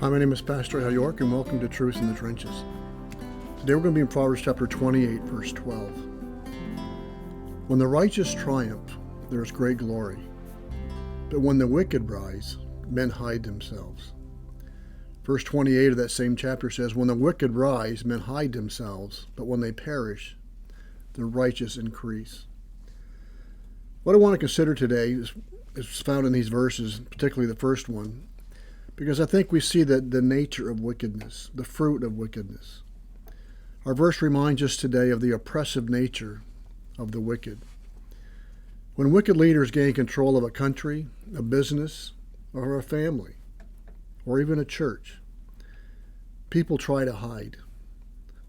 Hi, my name is Pastor Al York, and welcome to Truth in the Trenches. Today we're going to be in Proverbs chapter 28, verse 12. When the righteous triumph, there is great glory. But when the wicked rise, men hide themselves. Verse 28 of that same chapter says, When the wicked rise, men hide themselves, but when they perish, the righteous increase. What I want to consider today is found in these verses, particularly the first one, because I think we see the nature of wickedness, the fruit of wickedness. Our verse reminds us today of the oppressive nature of the wicked. When wicked leaders gain control of a country, a business, or a family, or even a church, people try to hide.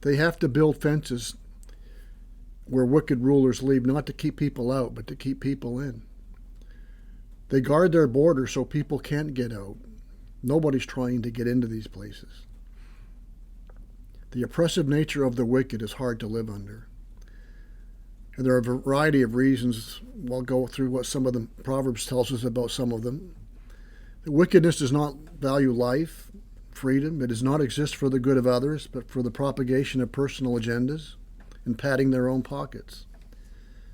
They have to build fences where wicked rulers leave, not to keep people out, but to keep people in. They guard their borders so people can't get out. Nobody's trying to get into these places. The oppressive nature of the wicked is hard to live under. And there are a variety of reasons. We'll go through what some of the Proverbs tells us about some of them. The wickedness does not value life, freedom. It does not exist for the good of others, but for the propagation of personal agendas and padding their own pockets.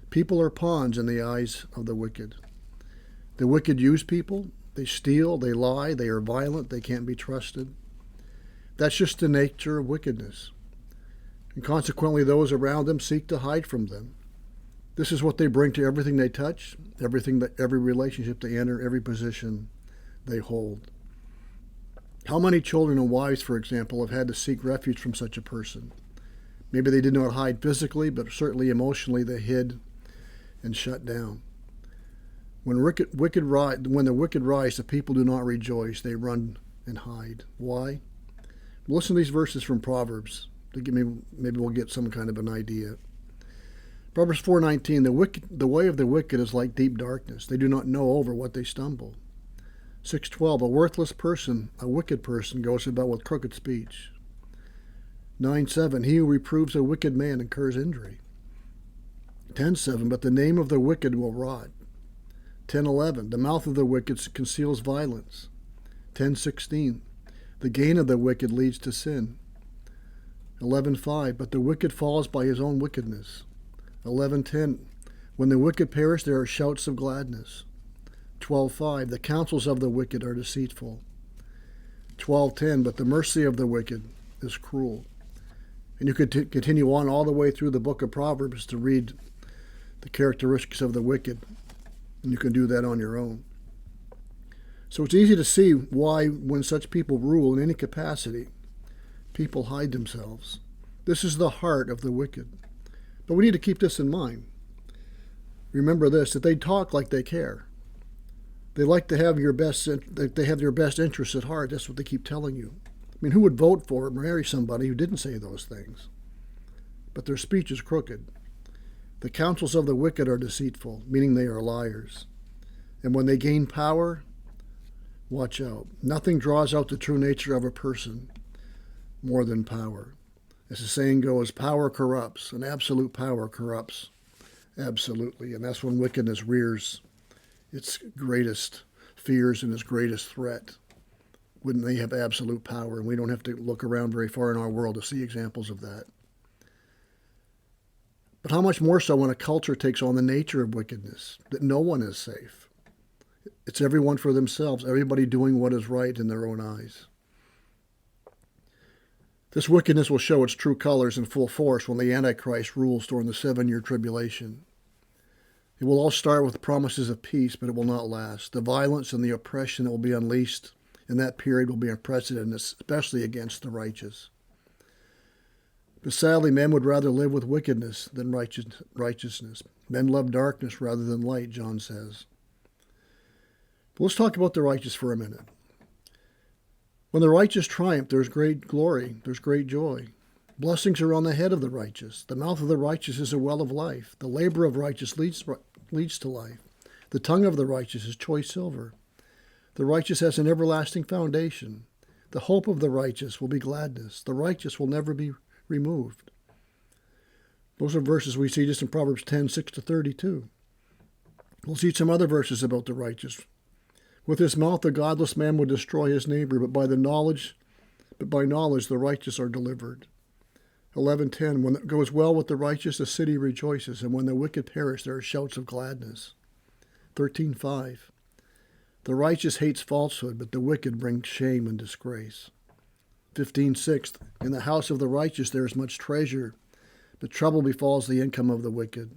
People are pawns in the eyes of the wicked. The wicked use people. They steal, they lie, they are violent, they can't be trusted. That's just the nature of wickedness. And consequently, those around them seek to hide from them. This is what they bring to everything they touch, every relationship they enter, every position they hold. How many children and wives, for example, have had to seek refuge from such a person? Maybe they did not hide physically, but certainly emotionally they hid and shut down. When the wicked rise, the people do not rejoice. They run and hide. Why? Listen to these verses from Proverbs. Maybe we'll get some kind of an idea. Proverbs 4:19, the way of the wicked is like deep darkness. They do not know over what they stumble. 6:12, a worthless person, a wicked person, goes about with crooked speech. 9:7, he who reproves a wicked man incurs injury. 10:7, but the name of the wicked will rot. 10:11, the mouth of the wicked conceals violence. 10:16, the gain of the wicked leads to sin. 11:5, but the wicked falls by his own wickedness. 11:10, when the wicked perish, there are shouts of gladness. 12:5, the counsels of the wicked are deceitful. 12:10, but the mercy of the wicked is cruel. And you could continue on all the way through the book of Proverbs to read the characteristics of the wicked. And you can do that on your own. So it's easy to see why, when such people rule in any capacity, people hide themselves. This is the heart of the wicked. But we need to keep this in mind. Remember this, that they talk like they care. They like to have they have your best interests at heart. That's what they keep telling you. I mean, who would vote for or marry somebody who didn't say those things? But their speech is crooked. The counsels of the wicked are deceitful, meaning they are liars. And when they gain power, watch out. Nothing draws out the true nature of a person more than power. As the saying goes, power corrupts, and absolute power corrupts absolutely. And that's when wickedness rears its greatest fears and its greatest threat, when they have absolute power. And we don't have to look around very far in our world to see examples of that. But how much more so when a culture takes on the nature of wickedness, that no one is safe. It's everyone for themselves, everybody doing what is right in their own eyes. This wickedness will show its true colors in full force when the Antichrist rules during the 7-year tribulation. It will all start with promises of peace, but it will not last. The violence and the oppression that will be unleashed in that period will be unprecedented, especially against the righteous. But sadly, men would rather live with wickedness than righteousness. Men love darkness rather than light, John says. But let's talk about the righteous for a minute. When the righteous triumph, there's great glory, there's great joy. Blessings are on the head of the righteous. The mouth of the righteous is a well of life. The labor of righteous leads to life. The tongue of the righteous is choice silver. The righteous has an everlasting foundation. The hope of the righteous will be gladness. The righteous will never be removed. Those are verses we see just in Proverbs 10:6-32. We'll see some other verses about the righteous. With his mouth the godless man will destroy his neighbor, but by knowledge the righteous are delivered. 11:10, when it goes well with the righteous, the city rejoices, and when the wicked perish, there are shouts of gladness. 13:5, the righteous hates falsehood, but the wicked bring shame and disgrace. 15:6, in the house of the righteous there is much treasure, but trouble befalls the income of the wicked.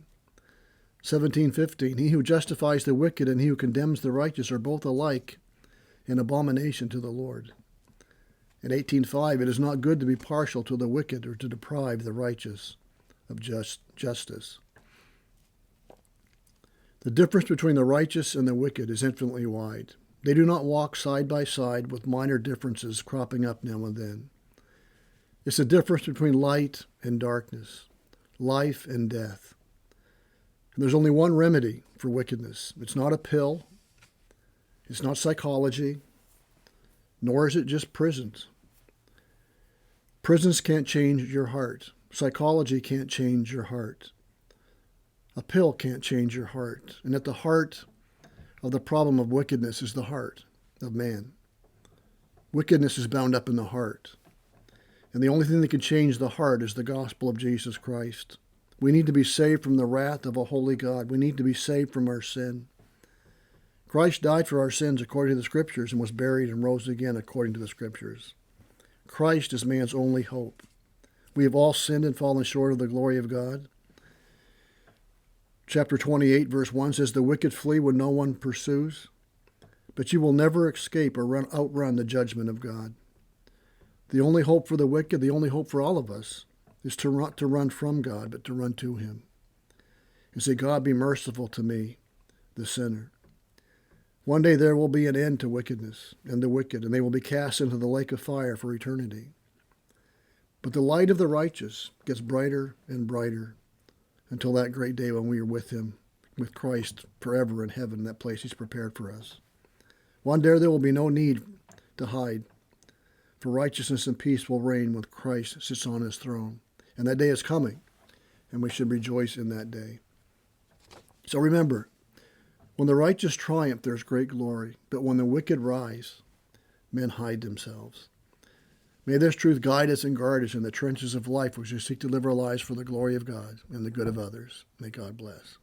17:15, he who justifies the wicked and he who condemns the righteous are both alike an abomination to the Lord. In 18:5, it is not good to be partial to the wicked or to deprive the righteous of justice. The difference between the righteous and the wicked is infinitely wide. They do not walk side by side with minor differences cropping up now and then. It's the difference between light and darkness, life and death. And there's only one remedy for wickedness. It's not a pill. It's not psychology. Nor is it just prisons. Prisons can't change your heart. Psychology can't change your heart. A pill can't change your heart. And at the heart of the problem of wickedness is the heart of man. Wickedness is bound up in the heart. And the only thing that can change the heart is the gospel of Jesus Christ. We need to be saved from the wrath of a holy God. We need to be saved from our sin. Christ died for our sins according to the Scriptures and was buried and rose again according to the Scriptures. Christ is man's only hope. We have all sinned and fallen short of the glory of God. Chapter 28, verse 1 says, the wicked flee when no one pursues, but you will never escape or outrun the judgment of God. The only hope for the wicked, the only hope for all of us, is to run from God, but to run to him. And say, God, be merciful to me, the sinner. One day there will be an end to wickedness and the wicked, and they will be cast into the lake of fire for eternity. But the light of the righteous gets brighter and brighter until that great day when we are with him, with Christ forever in heaven, that place he's prepared for us. One day there will be no need to hide, for righteousness and peace will reign when Christ sits on his throne. And that day is coming, and we should rejoice in that day. So remember, when the righteous triumph, there's great glory. But when the wicked rise, men hide themselves. May this truth guide us and guard us in the trenches of life as we seek to live our lives for the glory of God and the good of others. May God bless.